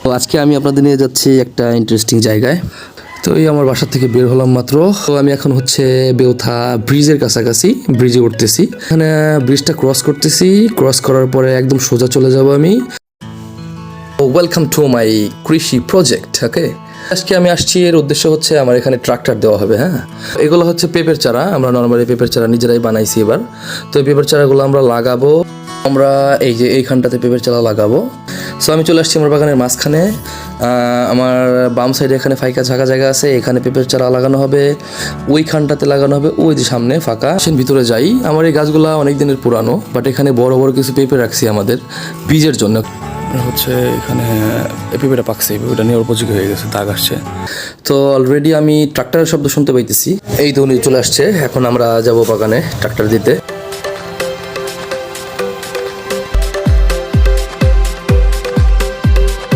তো আজকে আমি আপনাদের নিয়ে যাচ্ছি একটা ইন্টারেস্টিং জায়গায়। তো এই আমার বাসা থেকে বের হলাম মাত্র। তো আমি এখন হচ্ছে বেউথা ব্রিজের কাছাকাছি, ব্রিজে উঠতেছি। এখানে ব্রিজটা ক্রস করতেছি, ক্রস করার পরে একদম সোজা চলে যাব আমি। ওয়েলকাম টু মাই কৃষি প্রজেক্ট। ওকে, আজকে আমি আসছি, এর উদ্দেশ্য হচ্ছে আমার এখানে ট্রাক্টর দেওয়া হবে। হ্যাঁ, এগুলো হচ্ছে পেঁপের চারা। আমরা নর্মালি পেঁপের চারা নিজেরাই বানাইছি এবার। তো এই পেঁপের চারাগুলো আমরা লাগাবো। আমরা এই যে এইখানটাতে পেঁপের চারা লাগাবো। সো আমি চলে আসছি আমার বাগানের মাঝখানে। আমার বাম সাইডে এখানে ফাঁকা ঝাঁকা জায়গা আছে, এখানে পেঁপের চারা লাগানো হবে। ওইখানটাতে লাগানো হবে, ওই যে সামনে ফাঁকা। ভিতরে যাই। আমার এই গাছগুলো অনেক দিনের পুরানো, বাট এখানে বড় বড় কিছু পেঁপে রাখছি আমাদের বীজের জন্য। হচ্ছে এখানে পেঁপেটা পাকছে, পেঁপেটা নেওয়ার উপযোগী হয়ে গেছে, দাগ আসছে। তো অলরেডি আমি ট্রাক্টরের শব্দ শুনতে পাইতেছি। এই তো উনি চলে আসছে, এখন আমরা যাবো বাগানে ট্রাক্টর দিতে।